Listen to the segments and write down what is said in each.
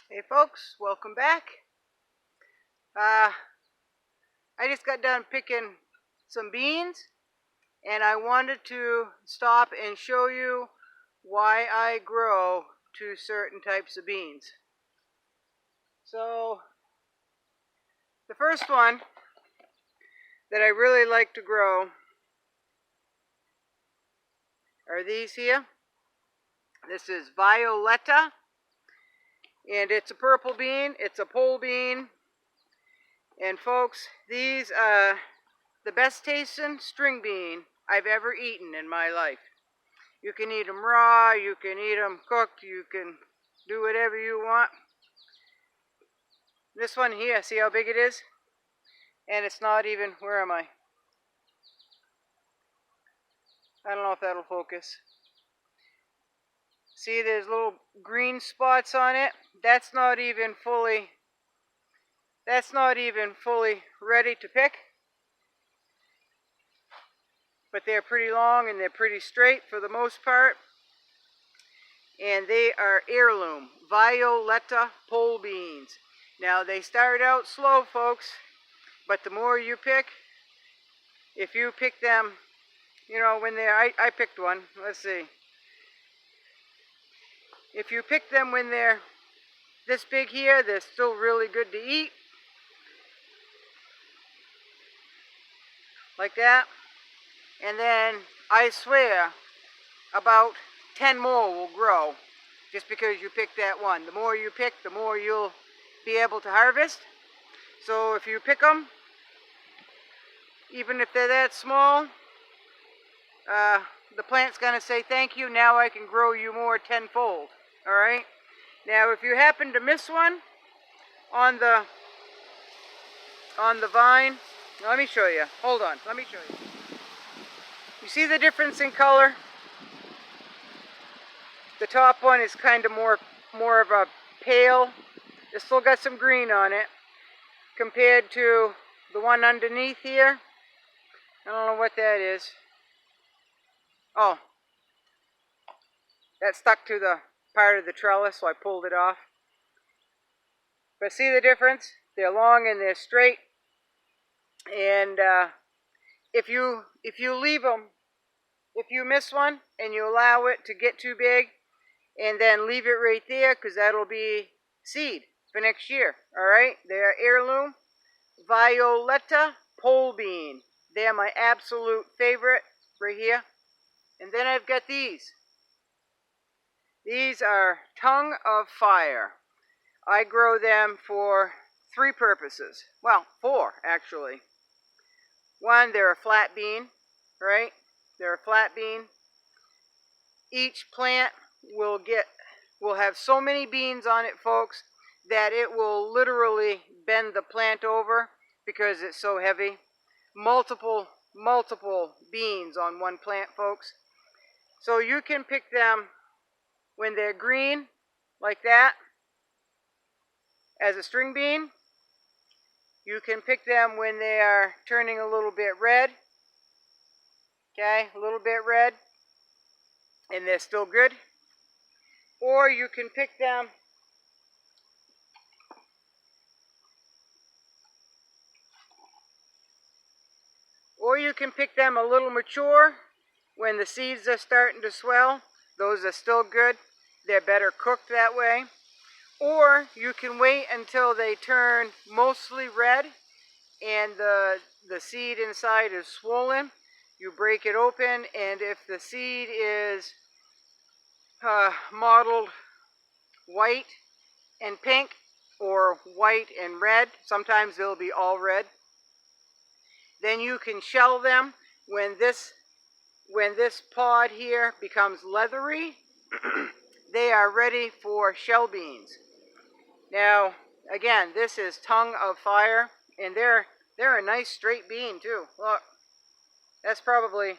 Hey folks, welcome back. I just got done picking some beans and I wanted to stop and show you why I grow two certain types of beans. So the first one that I really like to grow are these here. This is Violetta, and it's a purple bean. It's a pole bean. And folks, these are the best tasting string bean I've ever eaten in my life. You can eat them raw, you can eat them cooked, you can do whatever you want. This one here, see how big it is? And it's not even, where am I? I don't know if that'll focus. See, there's little green spots on it. That's not even fully ready to pick. But they're pretty long and they're pretty straight for the most part. And they are Heirloom Violetta pole beans. Now they start out slow, folks, but the more you pick, if you pick them, you know, when they're, I picked one, let's see. If you pick them when they're this big here, they're still really good to eat. Like that. And then I swear about 10 more will grow just because you pick that one. The more you pick, the more you'll be able to harvest. So if you pick them, even if they're that small, the plant's going to say thank you. Now I can grow you more tenfold. All right. Now if you happen to miss one on the vine, let me show you. Hold on. Let me show you. You see the difference in color? The top one is kind of more of a pale. It's still got some green on it compared to the one underneath here. I don't know what that is. Oh, that stuck to the part of the trellis, so I pulled it off. But see the difference? They're long and they're straight. And if you leave them, if you miss one and you allow it to get too big, and then leave it right there, because that'll be seed for next year. All right, they're Heirloom Violetta pole bean. They're my absolute favorite right here. And then I've got these. These are Tongue of Fire. I grow them for 3 purposes. Well, 4 actually. One, they're a flat bean, right? They're a flat bean. Each plant will have so many beans on it, folks, that it will literally bend the plant over because it's so heavy. Multiple beans on one plant, folks. So you can pick them when they're green, like that, as a string bean. You can pick them when they are turning a little bit red. Okay, a little bit red, and they're still good. Or you can pick them a little mature when the seeds are starting to swell. Those are still good. They're better cooked that way. Or you can wait until they turn mostly red and the seed inside is swollen. You break it open, and if the seed is mottled white and pink or white and red, sometimes they'll be all red, then you can shell them. When this pod here becomes leathery, they are ready for shell beans. Now, again, this is Tongue of Fire, and they're a nice straight bean too. Look, that's probably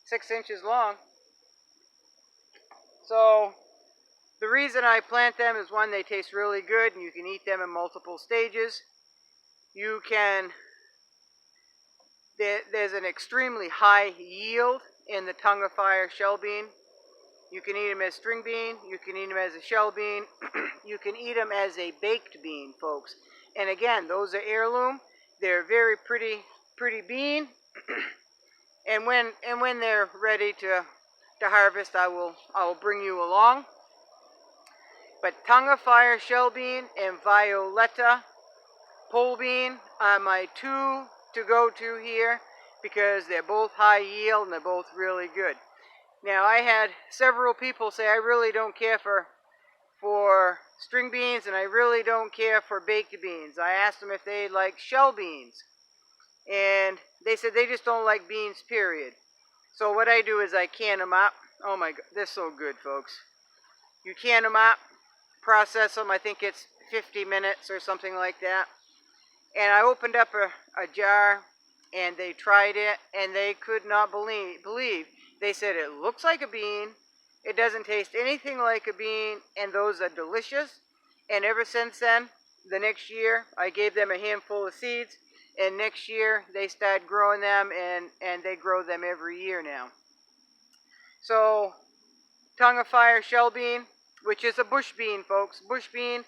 6 inches long. So the reason I plant them is, one, they taste really good and you can eat them in multiple stages. There's an extremely high yield in the Tongue of Fire shell bean. You can eat them as string bean, you can eat them as a shell bean, you can eat them as a baked bean, folks. And again, those are heirloom. They're very pretty bean. and when they're ready to harvest, I will bring you along. But tongue of fire shell bean and Violetta pole bean are my two to go to here because they're both high yield and they're both really good. Now, I had several people say I really don't care for string beans and I really don't care for baked beans. I asked them if they like shell beans, and they said they just don't like beans, period. So what I do is I can them up. Oh my God, they're so good, folks. You can them up, process them. I think it's 50 minutes or something like that. And I opened up a jar, and they tried it, and they could not believe. They said it looks like a bean. It doesn't taste anything like a bean, and those are delicious. And ever since then, the next year, I gave them a handful of seeds, and next year they started growing them, and they grow them every year now. So, tongue of fire shell bean, which is a bush bean, folks, bush bean,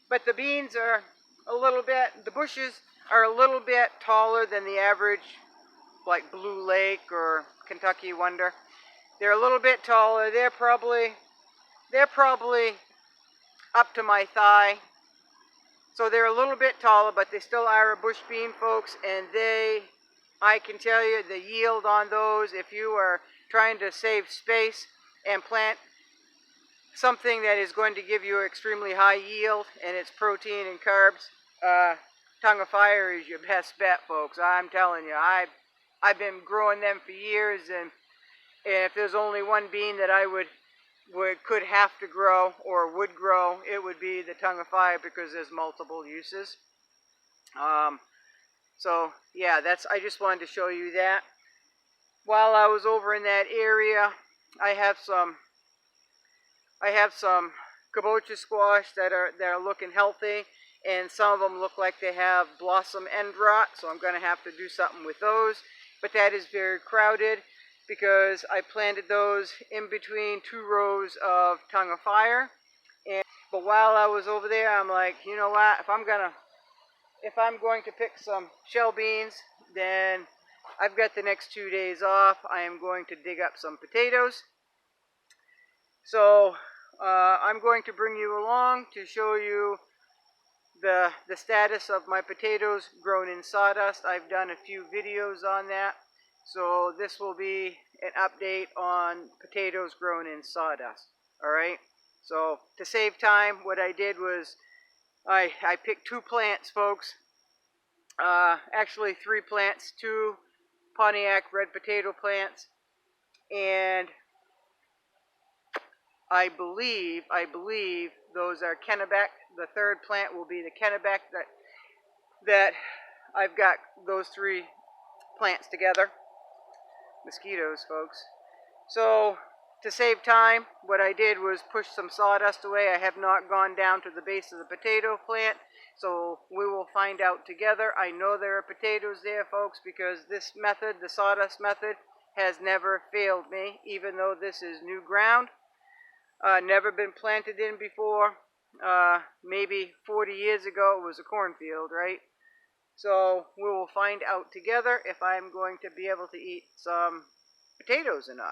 but the beans are a little bit, the bushes are a little bit taller than the average, like Blue Lake or Kentucky Wonder. They're a little bit taller. They're probably up to my thigh. So they're a little bit taller, but they still are a bush bean, folks, and I can tell you the yield on those, if you are trying to save space and plant something that is going to give you extremely high yield and it's protein and carbs, tongue of fire is your best bet, folks. I'm telling you, I've been growing them for years, and if there's only one bean that I could have to grow or would grow, it would be the tongue of fire because there's multiple uses. So yeah, I just wanted to show you that. While I was over in that area, I have some kabocha squash that are looking healthy, and some of them look like they have blossom end rot, so I'm going to have to do something with those. But that is very crowded because I planted those in between 2 rows of tongue of fire. But while I was over there, I'm like, you know what? If I'm going to pick some shell beans, then I've got the next 2 days off. I am going to dig up some potatoes. So I'm going to bring you along to show you the status of my potatoes grown in sawdust. I've done a few videos on that. So this will be an update on potatoes grown in sawdust. Alright? So to save time, what I did was I picked 2 plants, folks. Actually 3 plants, 2 Pontiac red potato plants, and I believe those are Kennebec. The 3rd plant will be the Kennebec that I've got those 3 plants together. Mosquitoes, folks. So to save time, what I did was push some sawdust away. I have not gone down to the base of the potato plant, so we will find out together. I know there are potatoes there, folks, because this method, the sawdust method, has never failed me, even though this is new ground. Never been planted in before. Maybe 40 years ago it was a cornfield, right? So we will find out together if I'm going to be able to eat some potatoes or not.